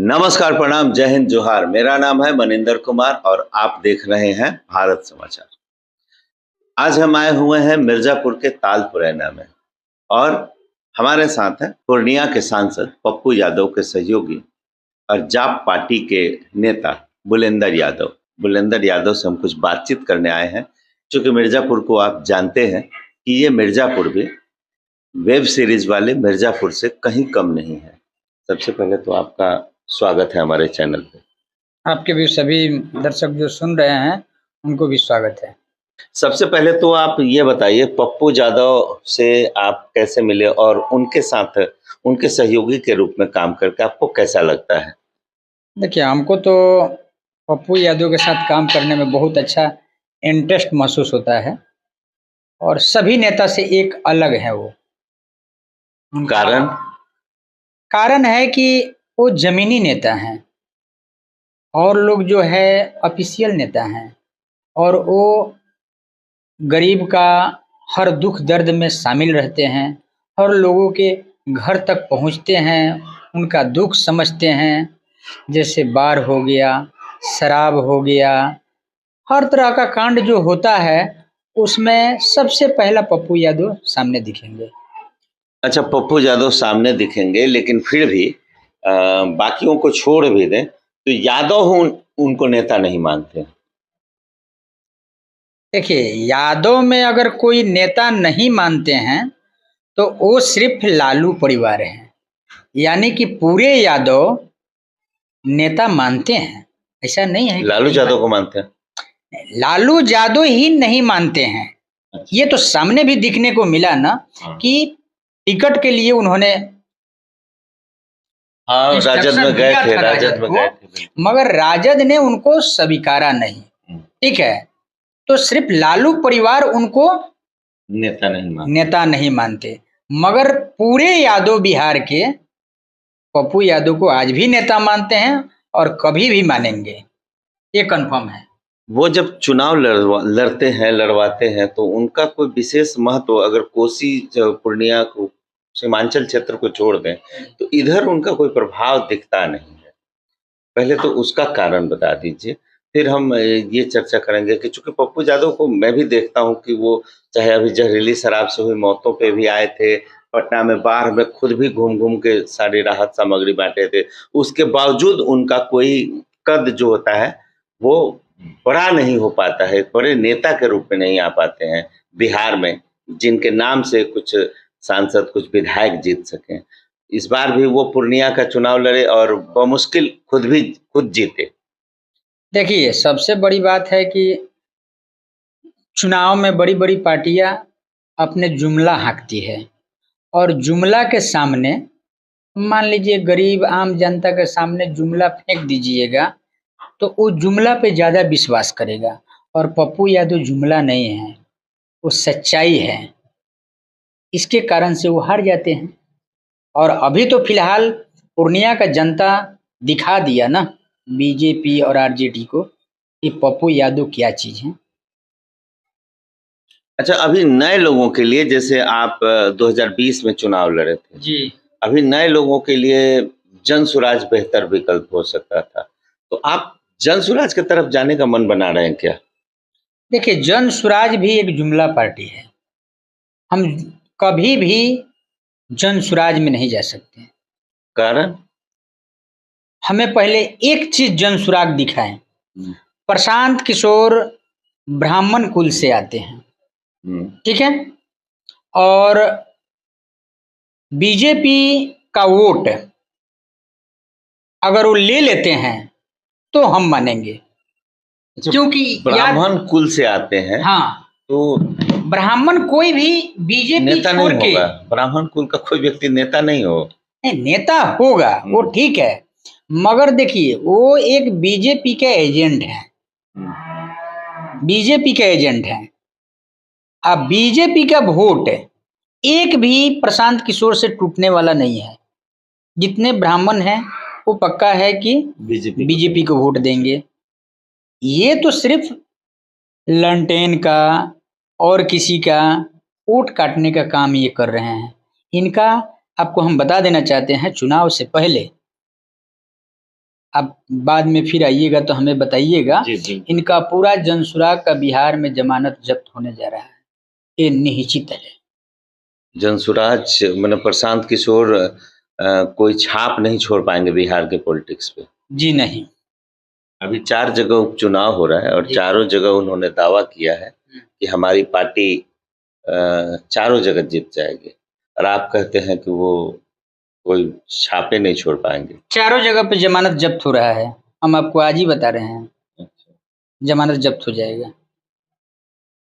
नमस्कार, प्रणाम, जय हिंद, जोहार। मेरा नाम है मनिंदर कुमार और आप देख रहे हैं भारत समाचार। आज हम आए हुए हैं मिर्जापुर के तालपुरैना में और हमारे साथ हैं पूर्णिया के सांसद पप्पू यादव के सहयोगी और जाप पार्टी के नेता बुलेंदर यादव। बुलेंदर यादव से हम कुछ बातचीत करने आए हैं, क्योंकि मिर्जापुर को आप जानते हैं कि ये मिर्जापुर भी वेब सीरीज वाले मिर्जापुर से कहीं कम नहीं है। सबसे पहले तो आपका स्वागत है हमारे चैनल पे। आपके भी सभी दर्शक जो सुन रहे हैं उनको भी स्वागत है। सबसे पहले तो आप ये बताइए, पप्पू यादव से आप कैसे मिले और उनके साथ उनके सहयोगी के रूप में काम करके आपको कैसा लगता है? देखिए, हमको तो पप्पू यादव के साथ काम करने में बहुत अच्छा इंटरेस्ट महसूस होता है और सभी नेता से एक अलग है वो। कारण? कारण है कि वो जमीनी नेता हैं और लोग जो है ऑफिशियल नेता हैं और वो गरीब का हर दुख दर्द में शामिल रहते हैं और लोगों के घर तक पहुंचते हैं, उनका दुख समझते हैं। जैसे बाढ़ हो गया, शराब हो गया, हर तरह का कांड जो होता है उसमें सबसे पहला पप्पू यादव सामने दिखेंगे। अच्छा, पप्पू यादव सामने दिखेंगे, लेकिन फिर भी बाकियों को छोड़ भी दें तो यादव उनको नेता नहीं मानते। देखिए, यादव में अगर कोई नेता नहीं मानते हैं तो वो सिर्फ लालू परिवार हैं, यानी कि पूरे यादव नेता मानते हैं। ऐसा नहीं है लालू यादव को मानते हैं? लालू यादव ही नहीं मानते हैं। ये तो सामने भी दिखने को मिला ना कि टिकट के लिए उन्होंने राजद में गए थे, राजद में गए थे, मगर राजद ने उनको स्वीकारा नहीं। ठीक है, तो सिर्फ लालू परिवार उनको नेता नहीं मानते, मगर पूरे यादव बिहार के पप्पू यादव को आज भी नेता मानते हैं और कभी भी मानेंगे, ये कंफर्म है। वो जब चुनाव लड़ते हैं, लड़वाते हैं, तो उनका कोई विशेष महत्व, अगर कोसी पूर्णिया को, सीमांचल क्षेत्र को छोड़ दें तो इधर उनका कोई प्रभाव दिखता नहीं है। पहले तो उसका कारण बता दीजिए, फिर हम ये चर्चा करेंगे कि चूंकि पप्पू यादव को मैं भी देखता हूं कि वो चाहे अभी जहरीली शराब से हुई मौतों पे भी आए थे, पटना में बाढ़ में खुद भी घूम घूम के सारी राहत सामग्री बांटे थे, उसके बावजूद उनका कोई कद जो होता है वो बड़ा नहीं हो पाता है, बड़े नेता के रूप में नहीं आ पाते हैं बिहार में, जिनके नाम से कुछ सांसद, कुछ विधायक जीत सकें। इस बार भी वो पूर्णिया का चुनाव लड़े और बमुश्किल खुद जीते। देखिए, सबसे बड़ी बात है कि चुनाव में बड़ी बड़ी पार्टियां अपने जुमला हाँकती है और जुमला के सामने, मान लीजिए गरीब आम जनता के सामने जुमला फेंक दीजिएगा तो वो जुमला पे ज्यादा विश्वास करेगा। और पप्पू यादव जुमला नहीं है, वो सच्चाई है। इसके कारण से वो हार जाते हैं और अभी तो फिलहाल पूर्णिया का जनता दिखा दिया ना बीजेपी और आरजेडी को कि पप्पू यादव क्या चीज है। अच्छा, अभी नए लोगों के लिए, जैसे आप 2020 में चुनाव लड़े थे जी, अभी नए लोगों के लिए जन स्वराज बेहतर विकल्प हो सकता था, तो आप जन स्वराज की तरफ जाने का मन बना रहे हैं क्या? देखिए, जन स्वराज भी एक जुमला पार्टी है। हम कभी भी जन स्वराज में नहीं जा सकते। कारण? हमें पहले एक चीज जन स्वराज दिखाएं। प्रशांत किशोर ब्राह्मण कुल से आते हैं, ठीक है, और बीजेपी का वोट अगर वो ले लेते हैं तो हम मानेंगे, क्योंकि ब्राह्मण कुल से आते हैं। हाँ, तो ब्राह्मण कोई भी बीजेपी नेता छोड़ नहीं के, होगा, ब्राह्मण कुल का कोई व्यक्ति नेता नहीं हो। नेता होगा वो ठीक है, मगर देखिए वो एक बीजेपी के एजेंट है, बीजेपी के एजेंट है। अब बीजेपी का वोट एक भी प्रशांत किशोर से टूटने वाला नहीं है। जितने ब्राह्मण हैं वो पक्का है कि बीजेपी को वोट देंगे। ये तो सिर्फ लंटेन का और किसी का वोट काटने का काम ये कर रहे हैं। इनका आपको हम बता देना चाहते हैं, चुनाव से पहले आप बाद में फिर आइएगा तो हमें बताइएगा। जी जी। इनका पूरा जनसुराग का बिहार में जमानत जब्त होने जा रहा है, ये निश्चित है। जनसुराज मतलब प्रशांत किशोर कोई छाप नहीं छोड़ पाएंगे बिहार के पॉलिटिक्स पे। जी नहीं। अभी 4 जगह उपचुनाव हो रहा है और जी। चारों जगह उन्होंने दावा किया है कि हमारी पार्टी चारों जगह जीत जाएगी, और आप कहते हैं कि वो कोई छापे नहीं छोड़ पाएंगे। चारों जगह पे जमानत जब्त हो रहा है, हम आपको आज ही बता रहे हैं, जमानत जब्त हो जाएगा।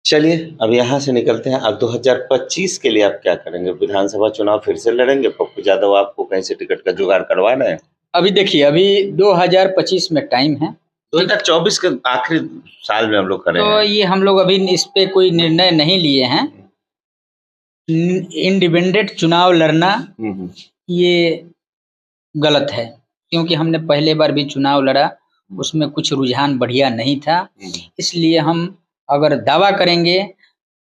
चलिए अब यहाँ से निकलते हैं। अब 2025 के लिए आप क्या करेंगे? विधानसभा चुनाव फिर से लड़ेंगे? पप्पू यादव आपको कहीं से टिकट का जुगाड़ करवा रहे हैं? अभी देखिए, अभी 2025 में टाइम है, 2024 के आखिरी साल में हम लोग खड़े तो हैं। ये हम लोग अभी इस पे कोई निर्णय नहीं लिए हैं। इंडिपेंडेंट चुनाव लड़ना ये गलत है, क्योंकि हमने पहले बार भी चुनाव लड़ा, उसमें कुछ रुझान बढ़िया नहीं था। इसलिए हम अगर दावा करेंगे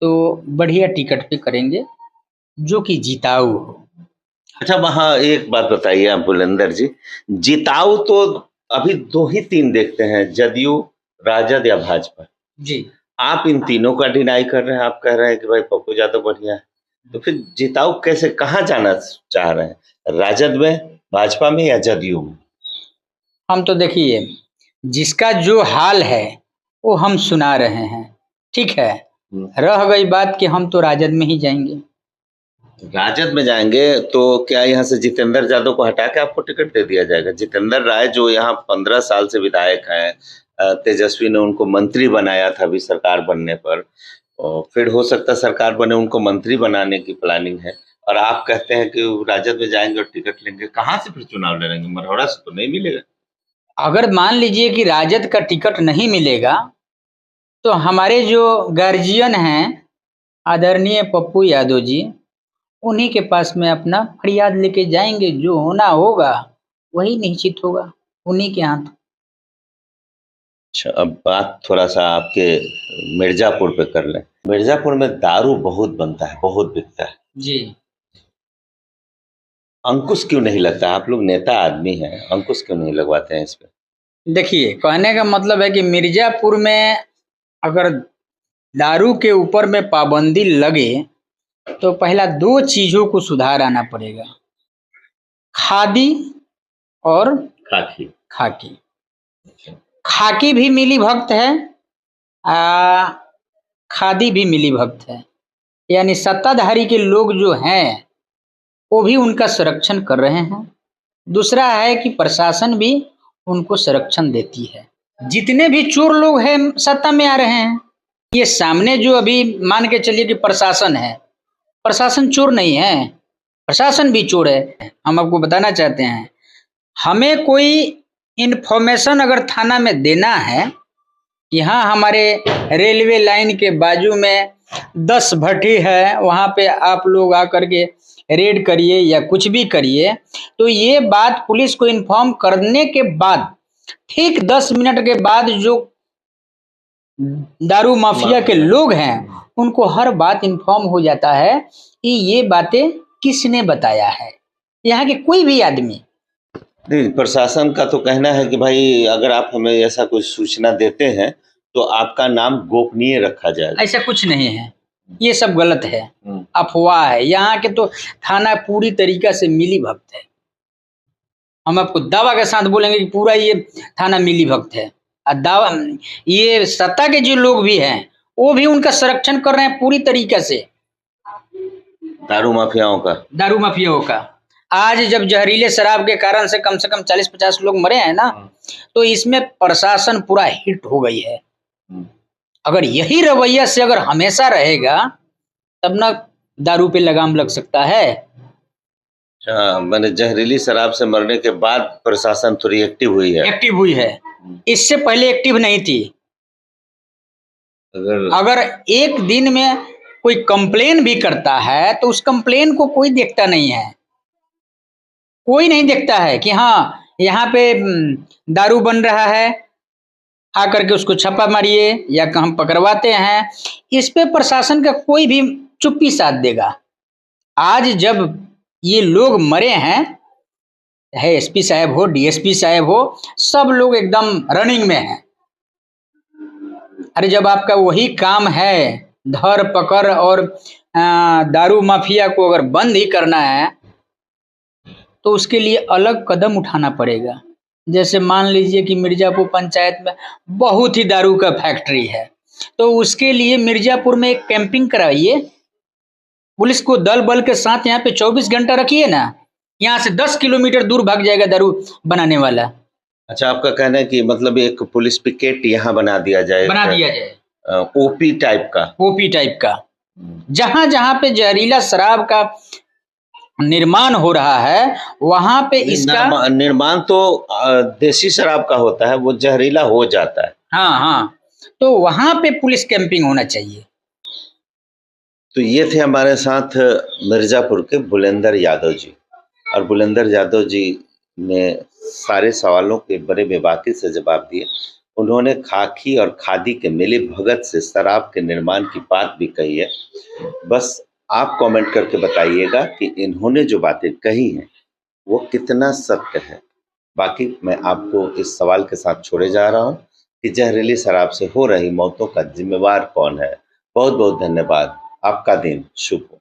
तो बढ़िया टिकट पे करेंगे जो कि जिताऊ हो। अच्छा, वहाँ एक बात बताइए आप बुलंदर जी, जिताऊ तो अभी 2 ही 3 देखते हैं, जदयू, राजद या भाजपा। जी। आप इन तीनों का डिनाई कर रहे हैं, आप कह रहे हैं कि भाई पप्पू यादव बढ़िया है, तो फिर जिताऊ कैसे, कहाँ जाना चाह रहे हैं? राजद में, भाजपा में या जदयू में? हम तो देखिए, जिसका जो हाल है वो हम सुना रहे हैं, ठीक है। रह गई बात कि हम तो राजद में ही जाएंगे। राजद में जाएंगे तो क्या यहाँ से जितेंद्र यादव को हटा के आपको टिकट दे दिया जाएगा? जितेंद्र राय जो यहाँ 15 साल से विधायक हैं, तेजस्वी ने उनको मंत्री बनाया था अभी सरकार बनने पर, और फिर हो सकता है सरकार बने उनको मंत्री बनाने की प्लानिंग है, और आप कहते हैं कि राजद में जाएंगे और टिकट लेंगे। कहाँ से फिर चुनाव लड़ेंगे? मरहौड़ा से तो नहीं मिलेगा। अगर मान लीजिए कि राजद का टिकट नहीं मिलेगा तो हमारे जो गार्जियन हैं आदरणीय पप्पू यादव जी, उन्हीं के पास में अपना फरियाद लेके जाएंगे। जो होना होगा वही निश्चित होगा, उन्हीं के हाथ। अच्छा, अब बात थोड़ा सा आपके मिर्जापुर पे कर लें। मिर्जापुर में दारू बहुत बनता है, बहुत बिकता है जी। अंकुश क्यों नहीं लगता? आप लोग नेता आदमी हैं, अंकुश क्यों नहीं लगवाते हैं इस पे? देखिए, कहने का मतलब है कि मिर्जापुर में अगर दारू के ऊपर में पाबंदी लगे तो पहला 2 चीजों को सुधार आना पड़ेगा, खादी और खाकी। खाकी। खाकी भी मिली भक्त है, खादी भी मिली भक्त है, यानी सत्ताधारी के लोग जो हैं वो भी उनका संरक्षण कर रहे हैं। दूसरा है कि प्रशासन भी उनको संरक्षण देती है। जितने भी चोर लोग हैं सत्ता में आ रहे हैं, ये सामने जो अभी मान के चलिए कि प्रशासन है, प्रशासन चोर नहीं है, प्रशासन भी चोर है। हम आपको बताना चाहते हैं, हमें कोई इन्फॉर्मेशन अगर थाना में देना है कि हाँ हमारे रेलवे लाइन के बाजू में 10 भट्टी है, वहाँ पे आप लोग आकर के रेड करिए या कुछ भी करिए, तो ये बात पुलिस को इन्फॉर्म करने के बाद ठीक 10 मिनट के बाद जो दारू माफिया के लोग हैं उनको हर बात इन्फॉर्म हो जाता है कि ये बातें किसने बताया है, यहाँ के कोई भी आदमी। नहीं, प्रशासन का तो कहना है कि भाई अगर आप हमें ऐसा कुछ सूचना देते हैं तो आपका नाम गोपनीय रखा जाएगा। ऐसा कुछ नहीं है, ये सब गलत है, अफवाह है। यहाँ के तो थाना पूरी तरीका से मिली भक्त है। हम आपको दावा के साथ बोलेंगे कि पूरा ये थाना मिली भक्त है। और दावा, ये सत्ता के जो लोग भी हैं वो भी उनका संरक्षण कर रहे हैं पूरी तरीके से। दारू माफियाओं का, दारू माफियाओं का। आज जब जहरीले शराब के कारण से कम 40-50 लोग मरे हैं ना, तो इसमें प्रशासन पूरा हिट हो गई है। अगर यही रवैया से अगर हमेशा रहेगा तब ना दारू पे लगाम लग सकता है। मैंने जहरीली शराब से मरने के बाद प्रशासन थोड़ी एक्टिव हुई है। एक्टिव हुई है, इससे पहले एक्टिव नहीं थी। अगर एक दिन में कोई कंप्लेन भी करता है तो उस कंप्लेन को कोई देखता नहीं है, कोई नहीं देखता है कि हाँ यहाँ पे दारू बन रहा है, आकर के उसको छापा मारिए या हम पकड़वाते हैं। इस पे प्रशासन का कोई भी चुप्पी साथ देगा। आज जब ये लोग मरे हैं, है एसपी साहब हो, डीएसपी साहब हो, सब लोग एकदम रनिंग में हैं। अरे जब आपका वही काम है धर पकड़ और दारू माफिया को अगर बंद ही करना है तो उसके लिए अलग कदम उठाना पड़ेगा। जैसे मान लीजिए कि मिर्जापुर पंचायत में बहुत ही दारू का फैक्ट्री है, तो उसके लिए मिर्जापुर में एक कैंपिंग कराइए, पुलिस को दल बल के साथ यहाँ पे 24 घंटा रखिए ना, यहाँ से 10 किलोमीटर दूर भाग जाएगा दारू बनाने वाला। अच्छा, आपका कहना है कि मतलब एक पुलिस पिकेट यहाँ बना दिया जाए, ओपी टाइप का, जहां जहां पे जहरीला शराब का निर्माण हो रहा है वहां पे इसका निर्माण तो देसी शराब का होता है, वो जहरीला हो जाता है। हाँ, तो वहां पे पुलिस कैंपिंग होना चाहिए। तो ये थे हमारे साथ मिर्जापुर के बुलंदर यादव जी, और बुलंदर यादव जी ने सारे सवालों के बड़े बेबाकी से जवाब दिए। उन्होंने खाकी और खादी के मिली भगत से शराब के निर्माण की बात भी कही है। बस आप कमेंट करके बताइएगा कि इन्होंने जो बातें कही हैं वो कितना सत्य है। बाकी मैं आपको इस सवाल के साथ छोड़े जा रहा हूँ कि जहरीली शराब से हो रही मौतों का जिम्मेवार कौन है। बहुत बहुत धन्यवाद। आपका दिन शुभ हो।